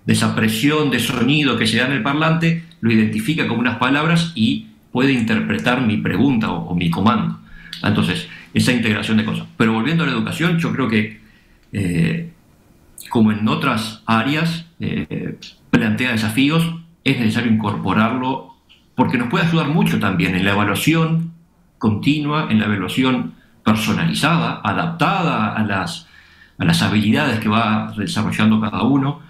esa presión de sonido que se da en el parlante, lo identifica como unas palabras y puede interpretar mi pregunta o mi comando. Entonces, esa integración de cosas. Pero volviendo a la educación, yo creo que, como en otras áreas, plantea desafíos, es necesario incorporarlo porque nos puede ayudar mucho también en la evaluación continua, en la evaluación personalizada, adaptada a las habilidades que va desarrollando cada uno.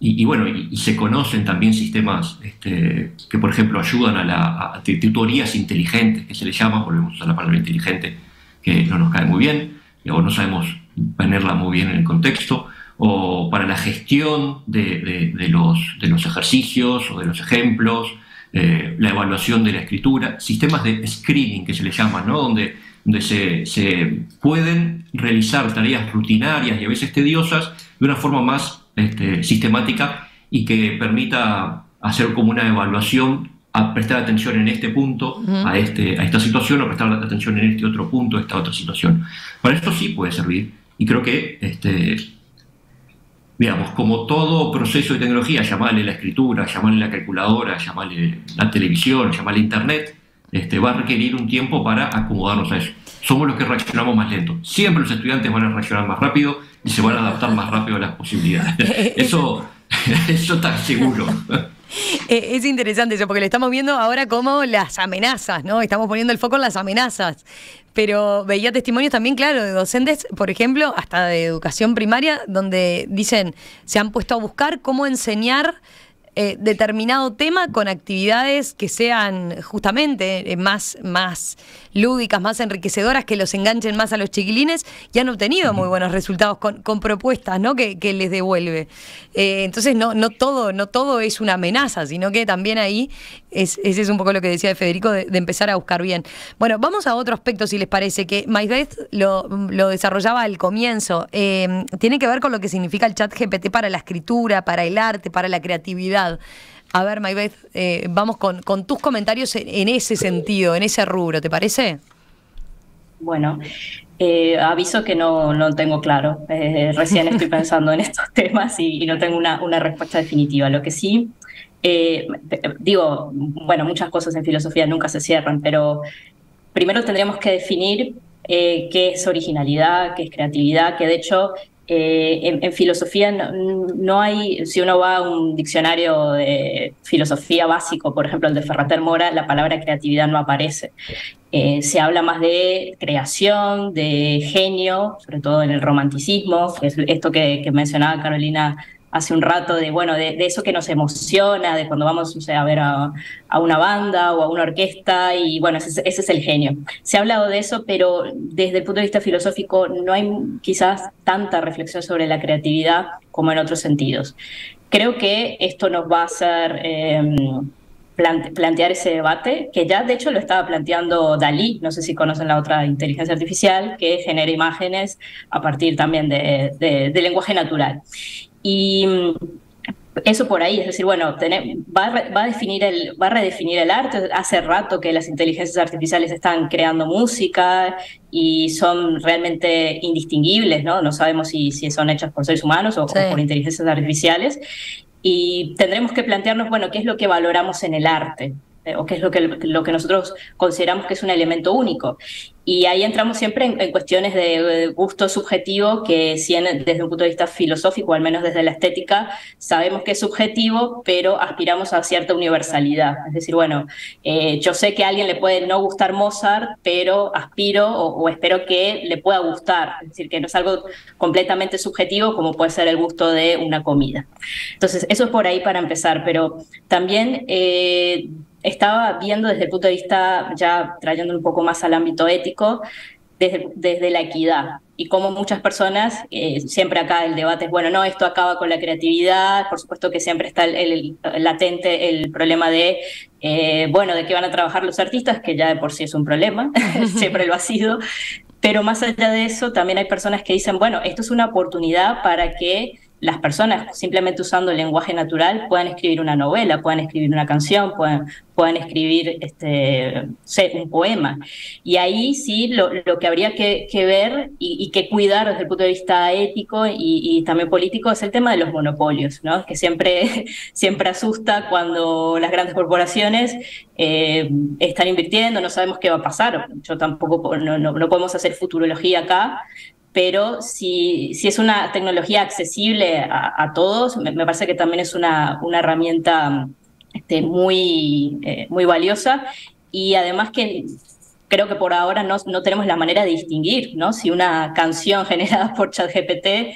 Y se conocen también sistemas que, por ejemplo, ayudan a tutorías inteligentes, que se le llama, volvemos a usar la palabra inteligente, que no nos cae muy bien, o no sabemos ponerla muy bien en el contexto, o para la gestión de los ejercicios o de los ejemplos, la evaluación de la escritura, sistemas de screening que se le llama, ¿no? donde se pueden realizar tareas rutinarias y a veces tediosas de una forma más sistemática y que permita hacer como una evaluación, a prestar atención en este punto a esta situación, o prestar atención en este otro punto a esta otra situación. Para esto sí puede servir, y creo que digamos, como todo proceso de tecnología, llamarle la escritura, llamarle la calculadora, llamarle la televisión, llamarle internet, va a requerir un tiempo para acomodarnos a eso. Somos los que reaccionamos más lento. Siempre los estudiantes van a reaccionar más rápido y se van a adaptar más rápido a las posibilidades. Eso está seguro. Es interesante eso, porque le estamos viendo ahora como las amenazas, ¿no? Estamos poniendo el foco en las amenazas. Pero veía testimonios también, claro, de docentes, por ejemplo, hasta de educación primaria, donde dicen, se han puesto a buscar cómo enseñar determinado tema con actividades que sean justamente más lúdicas, más enriquecedoras, que los enganchen más a los chiquilines, y han obtenido muy buenos resultados con propuestas, ¿no? que les devuelve. Entonces no todo es una amenaza, sino que también ahí ese es un poco lo que decía Federico, de empezar a buscar bien. Bueno, vamos a otro aspecto, si les parece, que Maybeth lo desarrollaba al comienzo. Tiene que ver con lo que significa el ChatGPT para la escritura, para el arte, para la creatividad. A ver, Maybeth, vamos con tus comentarios en ese sentido, en ese rubro, ¿te parece? Bueno, aviso que no tengo claro. Recién estoy pensando en estos temas y no tengo una respuesta definitiva. Lo que sí, bueno, muchas cosas en filosofía nunca se cierran, pero primero tendríamos que definir qué es originalidad, qué es creatividad, que de hecho en filosofía no hay, si uno va a un diccionario de filosofía básico, por ejemplo el de Ferrater Mora, la palabra creatividad no aparece. Se habla más de creación, de genio, sobre todo en el romanticismo, que es esto que mencionaba Carolina hace un rato, de eso que nos emociona, de cuando vamos, o sea, a ver a una banda o a una orquesta, y bueno, ese es el genio. Se ha hablado de eso, pero desde el punto de vista filosófico no hay quizás tanta reflexión sobre la creatividad como en otros sentidos. Creo que esto nos va a hacer plantear ese debate, que ya de hecho lo estaba planteando Dalí, no sé si conocen la otra inteligencia artificial, que genera imágenes a partir también de lenguaje natural. Y eso por ahí, es decir, bueno, va a redefinir el arte. Hace rato que las inteligencias artificiales están creando música y son realmente indistinguibles, ¿no? No sabemos si son hechas por seres humanos o por inteligencias artificiales. Y tendremos que plantearnos, bueno, qué es lo que valoramos en el arte, o qué es lo que nosotros consideramos que es un elemento único. Y ahí entramos siempre en cuestiones de gusto subjetivo, que si desde un punto de vista filosófico, o al menos desde la estética, sabemos que es subjetivo, pero aspiramos a cierta universalidad. Es decir, bueno, yo sé que a alguien le puede no gustar Mozart, pero aspiro o espero que le pueda gustar. Es decir, que no es algo completamente subjetivo como puede ser el gusto de una comida. Entonces, eso es por ahí para empezar, pero también estaba viendo desde el punto de vista, ya trayéndolo un poco más al ámbito ético, desde la equidad. Y como muchas personas, siempre acá el debate es, bueno, no, esto acaba con la creatividad, por supuesto que siempre está latente el problema de, bueno, de qué van a trabajar los artistas, que ya de por sí es un problema, siempre lo ha sido, pero más allá de eso, también hay personas que dicen, bueno, esto es una oportunidad para que las personas, simplemente usando el lenguaje natural, puedan escribir una novela, puedan escribir una canción, puedan escribir un poema. Y ahí sí lo que habría que ver y que cuidar desde el punto de vista ético y también político es el tema de los monopolios, ¿no? Que siempre asusta cuando las grandes corporaciones están invirtiendo, no sabemos qué va a pasar. Yo tampoco, no podemos hacer futurología acá, pero si es una tecnología accesible a todos, me parece que también es una herramienta muy valiosa, y además que creo que por ahora no tenemos la manera de distinguir, ¿no? Si una canción generada por ChatGPT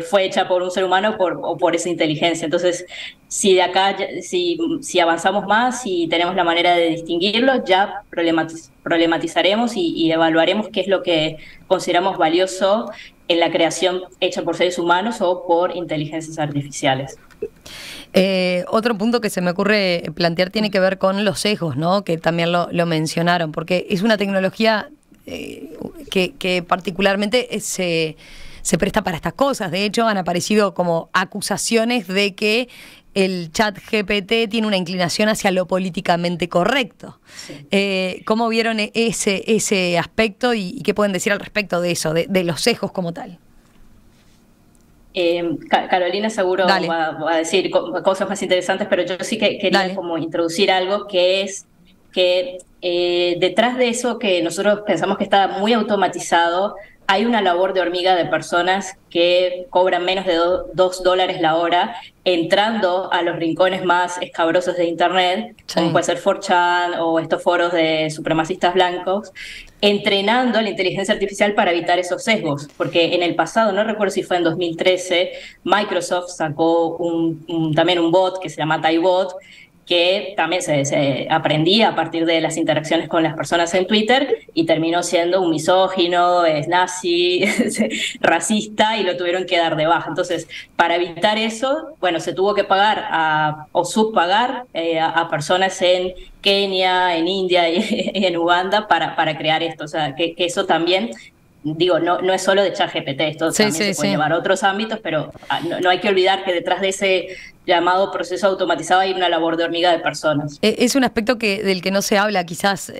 fue hecha por un ser humano o por esa inteligencia. Entonces, si de acá, si avanzamos más y tenemos la manera de distinguirlo, ya problematizaremos y evaluaremos qué es lo que consideramos valioso en la creación hecha por seres humanos o por inteligencias artificiales. Otro punto que se me ocurre plantear tiene que ver con los sesgos, ¿no? Que también lo mencionaron, porque es una tecnología que particularmente se presta para estas cosas. De hecho, han aparecido como acusaciones de que el ChatGPT tiene una inclinación hacia lo políticamente correcto. Sí. ¿Cómo vieron ese aspecto y qué pueden decir al respecto de eso, de los sesgos como tal? Carolina seguro va a decir cosas más interesantes, pero yo sí que quería como introducir algo, que es que detrás de eso que nosotros pensamos que está muy automatizado, hay una labor de hormiga de personas que cobran menos de $2 la hora, entrando a los rincones más escabrosos de Internet, como puede ser 4chan o estos foros de supremacistas blancos, entrenando la inteligencia artificial para evitar esos sesgos. Porque en el pasado, no recuerdo si fue en 2013, Microsoft sacó también un bot que se llama TaiBot, que también se aprendía a partir de las interacciones con las personas en Twitter y terminó siendo un misógino, nazi, racista, y lo tuvieron que dar de baja. Entonces, para evitar eso, bueno, se tuvo que pagar o subpagar a personas en Kenia, en India y en Uganda para crear esto. O sea, que eso también... Digo, no es solo de ChatGPT, esto también se puede llevar a otros ámbitos, pero no hay que olvidar que detrás de ese llamado proceso automatizado hay una labor de hormiga de personas. Es un aspecto del que no se habla quizás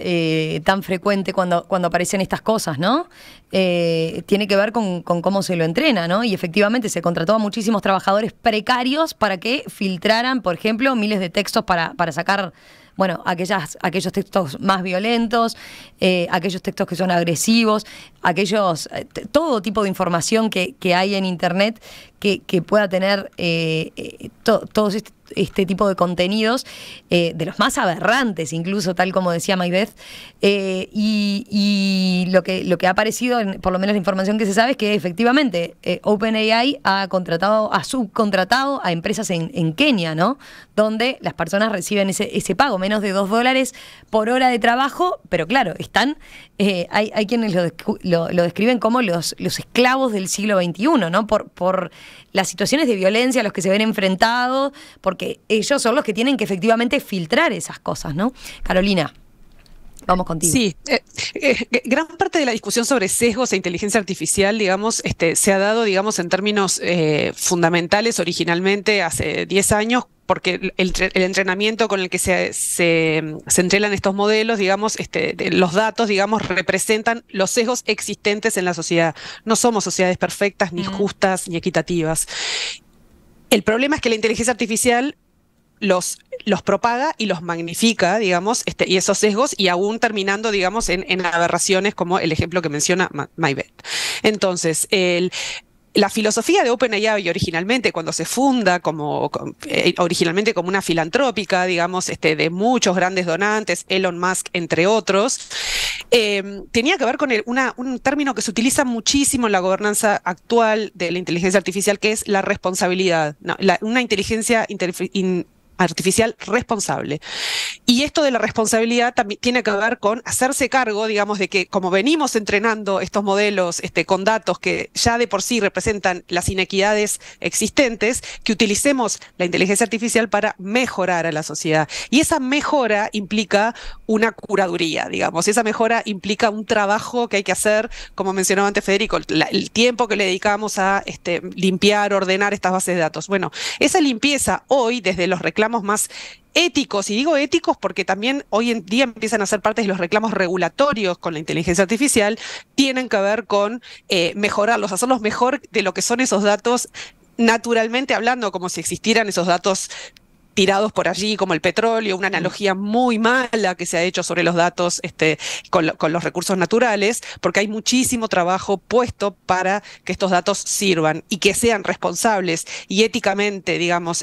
tan frecuente cuando aparecen estas cosas, ¿no? Tiene que ver con cómo se lo entrena, ¿no? Y efectivamente se contrató a muchísimos trabajadores precarios para que filtraran, por ejemplo, miles de textos para sacar... Bueno, aquellos textos más violentos, aquellos textos que son agresivos, todo tipo de información que hay en Internet que pueda tener todos este tipo de contenidos, de los más aberrantes, incluso, tal como decía Maybeth, y lo que ha aparecido, por lo menos la información que se sabe, es que efectivamente OpenAI ha subcontratado a empresas en Kenia, ¿no? Donde las personas reciben ese pago, menos de $2 por hora de trabajo, pero claro, hay quienes lo describen como los esclavos del siglo XXI, ¿no? Por las situaciones de violencia a los que se ven enfrentados, porque ellos son los que tienen que efectivamente filtrar esas cosas, ¿no? Carolina, vamos contigo. Sí, gran parte de la discusión sobre sesgos e inteligencia artificial, digamos, se ha dado, digamos, en términos fundamentales originalmente hace 10 años, porque el entrenamiento con el que se entrenan estos modelos, digamos, los datos, digamos, representan los sesgos existentes en la sociedad. No somos sociedades perfectas, ni justas, ni equitativas. El problema es que la inteligencia artificial los propaga y los magnifica, digamos, y esos sesgos, y aún terminando, digamos, en aberraciones como el ejemplo que menciona Maybeth. Entonces, la filosofía de OpenAI originalmente, cuando se funda originalmente como una filantrópica, digamos, de muchos grandes donantes, Elon Musk, entre otros, tenía que ver con un término que se utiliza muchísimo en la gobernanza actual de la inteligencia artificial, que es la responsabilidad. No, una inteligencia artificial responsable. Y esto de la responsabilidad también tiene que ver con hacerse cargo, digamos, de que como venimos entrenando estos modelos con datos que ya de por sí representan las inequidades existentes, que utilicemos la inteligencia artificial para mejorar a la sociedad. Y esa mejora implica una curaduría, digamos, esa mejora implica un trabajo que hay que hacer, como mencionaba antes Federico, el tiempo que le dedicamos a limpiar, ordenar estas bases de datos. Bueno, esa limpieza hoy, desde los reclamos más éticos, y digo éticos porque también hoy en día empiezan a ser parte de los reclamos regulatorios con la inteligencia artificial, tienen que ver con mejorarlos, hacerlos mejor de lo que son esos datos, naturalmente hablando, como si existieran esos datos tirados por allí, como el petróleo, una analogía muy mala que se ha hecho sobre los datos con los recursos naturales, porque hay muchísimo trabajo puesto para que estos datos sirvan y que sean responsables y éticamente, digamos,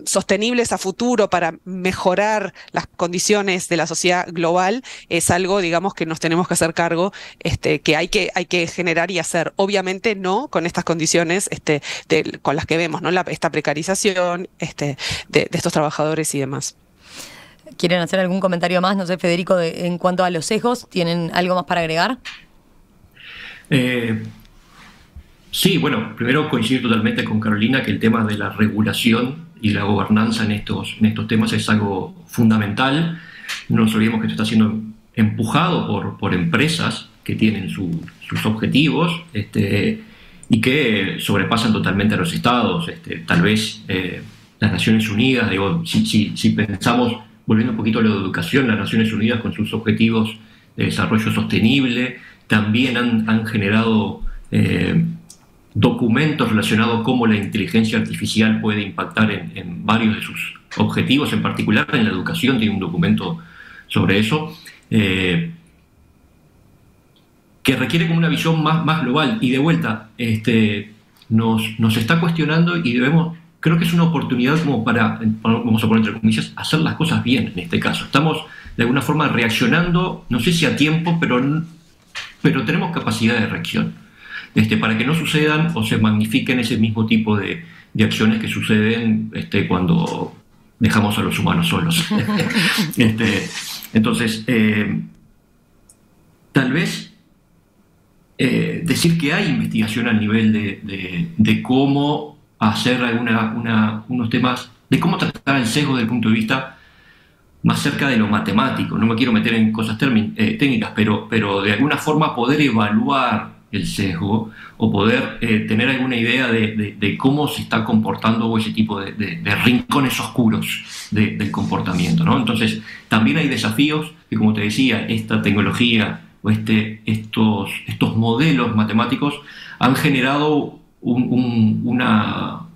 sostenibles a futuro para mejorar las condiciones de la sociedad global. Es algo, digamos, que nos tenemos que hacer cargo, que hay que generar y hacer. Obviamente no con estas condiciones con las que vemos, ¿no? Esta precarización, de estos trabajadores y demás. ¿Quieren hacer algún comentario más? No sé, Federico, en cuanto a los sesgos, ¿tienen algo más para agregar? Sí, bueno, primero coincido totalmente con Carolina que el tema de la regulación y la gobernanza en estos temas es algo fundamental. No nos olvidemos que esto está siendo empujado por empresas que tienen sus objetivos y que sobrepasan totalmente a los estados. Tal vez las Naciones Unidas, digo, si pensamos, volviendo un poquito a lo de educación, las Naciones Unidas con sus objetivos de desarrollo sostenible también han generado documentos relacionados a cómo la inteligencia artificial puede impactar en varios de sus objetivos, en particular en la educación tiene un documento sobre eso, que requiere como una visión más global. Y de vuelta, nos está cuestionando y debemos... Creo que es una oportunidad como para, vamos a poner entre comillas, hacer las cosas bien en este caso. Estamos de alguna forma reaccionando, no sé si a tiempo, pero tenemos capacidad de reacción. Para que no sucedan o se magnifiquen ese mismo tipo de acciones que suceden cuando dejamos a los humanos solos. Entonces, tal vez decir que hay investigación a nivel de cómo hacer unos temas, de cómo tratar el sesgo desde el punto de vista más cerca de lo matemático. No me quiero meter en cosas técnicas, pero de alguna forma poder evaluar el sesgo o poder tener alguna idea de cómo se está comportando ese tipo de rincones oscuros del comportamiento, ¿no? Entonces, también hay desafíos que, como te decía, esta tecnología o estos modelos matemáticos han generado una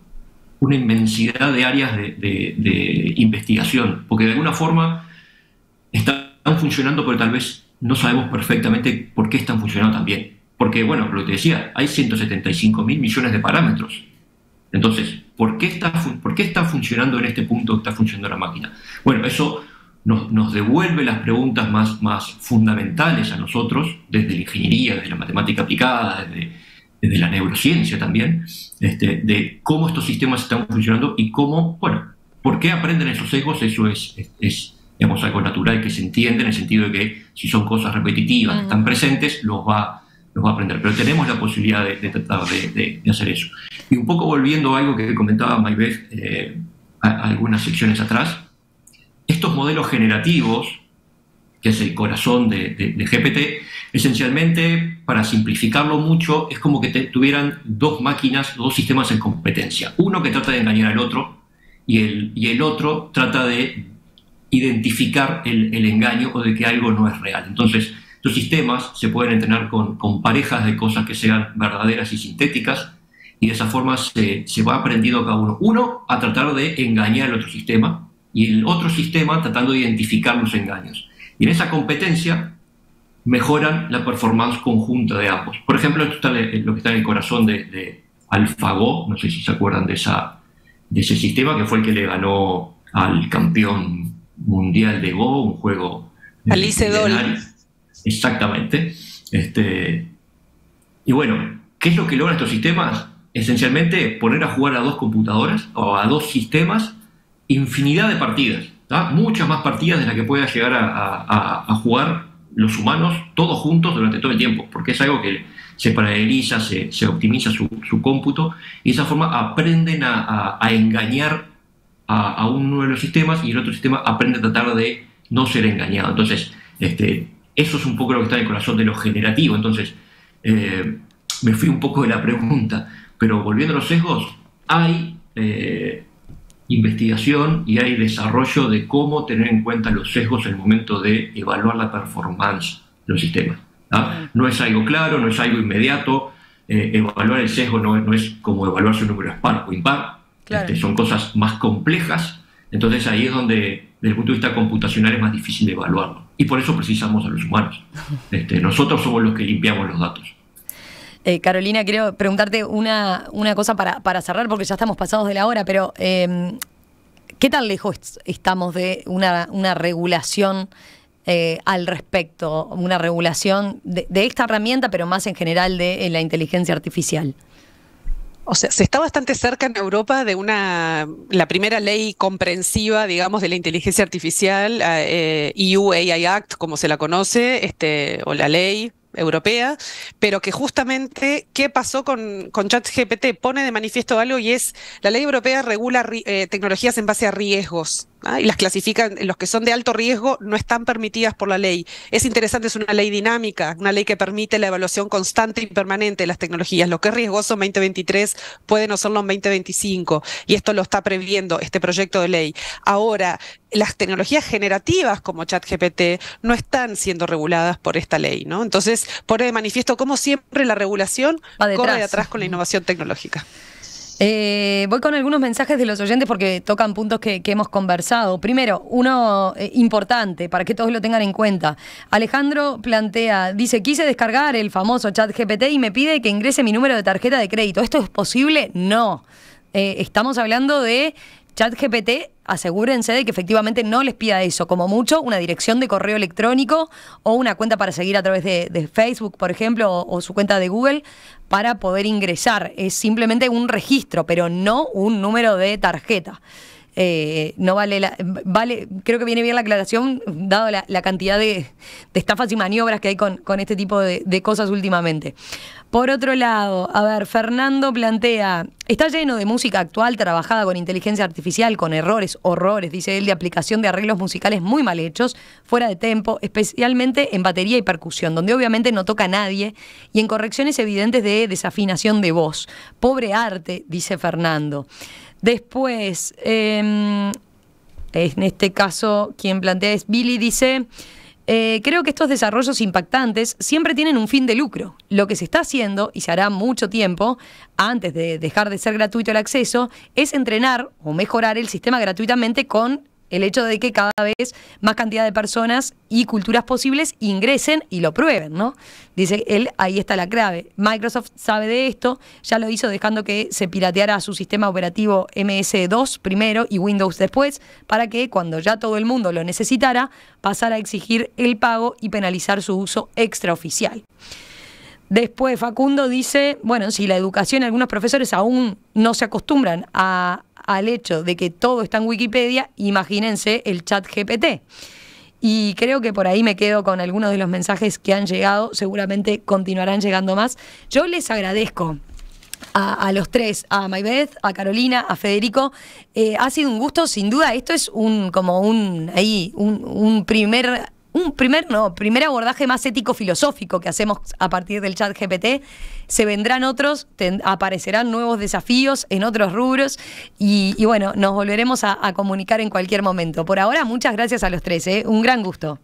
inmensidad de áreas de investigación, porque de alguna forma están funcionando, pero tal vez no sabemos perfectamente por qué están funcionando tan bien. Porque, bueno, lo que te decía, hay 175.000 millones de parámetros. Entonces, ¿por qué está funcionando en este punto que está funcionando la máquina? Bueno, eso nos devuelve las preguntas más fundamentales a nosotros, desde la ingeniería, desde la matemática aplicada, desde la neurociencia también, de cómo estos sistemas están funcionando y cómo, bueno, ¿por qué aprenden esos sesgos? Eso es digamos, algo natural que se entiende en el sentido de que si son cosas repetitivas, que están presentes, los va a aprender. Pero tenemos la posibilidad de tratar de hacer eso. Y un poco volviendo a algo que comentaba Maybeth algunas secciones atrás, estos modelos generativos, que es el corazón de GPT, esencialmente, para simplificarlo mucho, es como que tuvieran dos máquinas, dos sistemas en competencia. Uno que trata de engañar al otro y el otro trata de identificar el engaño o de que algo no es real. Entonces, estos sistemas se pueden entrenar con parejas de cosas que sean verdaderas y sintéticas, y de esa forma se va aprendiendo cada uno. Uno a tratar de engañar al otro sistema y el otro sistema tratando de identificar los engaños. Y en esa competencia mejoran la performance conjunta de ambos. Por ejemplo, esto está lo que está en el corazón de AlphaGo, no sé si se acuerdan de ese sistema, que fue el que le ganó al campeón mundial de Go, un juego... Alice Doll. Exactamente. Y bueno, ¿qué es lo que logran estos sistemas? Esencialmente poner a jugar a dos computadoras o a dos sistemas infinidad de partidas, ¿tá? Muchas más partidas de las que pueda llegar a jugar los humanos todos juntos durante todo el tiempo, porque es algo que se paraleliza, se optimiza su cómputo, y de esa forma aprenden a engañar a uno de los sistemas, y el otro sistema aprende a tratar de no ser engañado. Entonces, eso es un poco lo que está en el corazón de lo generativo. Entonces, me fui un poco de la pregunta, pero volviendo a los sesgos, hay investigación y hay desarrollo de cómo tener en cuenta los sesgos en el momento de evaluar la performance de los sistemas, ¿tá? No es algo claro, no es algo inmediato. Evaluar el sesgo no es como evaluar si un número es par o impar. Claro. Son cosas más complejas. Entonces ahí es donde, desde el punto de vista computacional, es más difícil de evaluarlo. Y por eso precisamos a los humanos. Nosotros somos los que limpiamos los datos. Carolina, quiero preguntarte una cosa para cerrar, porque ya estamos pasados de la hora, pero ¿qué tan lejos estamos de una regulación al respecto? Una regulación de esta herramienta, pero más en general de la inteligencia artificial. O sea, se está bastante cerca en Europa de la primera ley comprensiva, digamos, de la inteligencia artificial, EU AI Act, como se la conoce, o la ley europea, pero que justamente, ¿qué pasó con ChatGPT? Pone de manifiesto algo, y es, la ley europea regula tecnologías en base a riesgos, ¿ah? Y las clasifican, los que son de alto riesgo no están permitidas por la ley. Es interesante, es una ley dinámica, una ley que permite la evaluación constante y permanente de las tecnologías. Lo que es riesgoso en 2023 puede no serlo en 2025, y esto lo está previendo este proyecto de ley. Ahora, las tecnologías generativas como ChatGPT no están siendo reguladas por esta ley, ¿no? Entonces, pone de manifiesto cómo siempre la regulación corre de atrás con la innovación tecnológica. Voy con algunos mensajes de los oyentes porque tocan puntos que hemos conversado. Primero, uno importante para que todos lo tengan en cuenta. Alejandro dice, quise descargar el famoso ChatGPT y me pide que ingrese mi número de tarjeta de crédito. ¿Esto es posible? No. Estamos hablando de ChatGPT. Asegúrense de que efectivamente no les pida eso, como mucho una dirección de correo electrónico o una cuenta para seguir a través de Facebook, por ejemplo, o su cuenta de Google para poder ingresar. Es simplemente un registro, pero no un número de tarjeta. No vale, creo que viene bien la aclaración, dado la cantidad de estafas y maniobras que hay con este tipo de cosas últimamente. Por otro lado, a ver, Fernando plantea, está lleno de música actual trabajada con inteligencia artificial, con horrores, dice él, de aplicación de arreglos musicales muy mal hechos, fuera de tempo, especialmente en batería y percusión, donde obviamente no toca a nadie, y en correcciones evidentes de desafinación de voz. Pobre arte, dice Fernando. Después, en este caso, quien plantea es Billy, dice, creo que estos desarrollos impactantes siempre tienen un fin de lucro. Lo que se está haciendo, y se hará mucho tiempo, antes de dejar de ser gratuito el acceso, es entrenar o mejorar el sistema gratuitamente con el hecho de que cada vez más cantidad de personas y culturas posibles ingresen y lo prueben, ¿no? Dice él, ahí está la clave. Microsoft sabe de esto, ya lo hizo dejando que se pirateara su sistema operativo MS2 primero y Windows después, para que cuando ya todo el mundo lo necesitara, pasara a exigir el pago y penalizar su uso extraoficial. Después Facundo dice, bueno, si la educación, algunos profesores aún no se acostumbran al hecho de que todo está en Wikipedia, imagínense el ChatGPT. Y creo que por ahí me quedo con algunos de los mensajes que han llegado, seguramente continuarán llegando más. Yo les agradezco a los tres, a Maybeth, a Carolina, a Federico. Ha sido un gusto, sin duda. Esto es un primer abordaje más ético-filosófico que hacemos a partir del ChatGPT. Se vendrán otros, aparecerán nuevos desafíos en otros rubros y bueno, nos volveremos a comunicar en cualquier momento. Por ahora, muchas gracias a los tres, un gran gusto.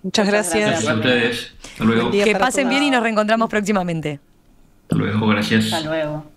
Muchas gracias. Gracias a ustedes. Hasta luego. Que pasen bien y nos reencontramos próximamente. Hasta luego, gracias. Hasta luego.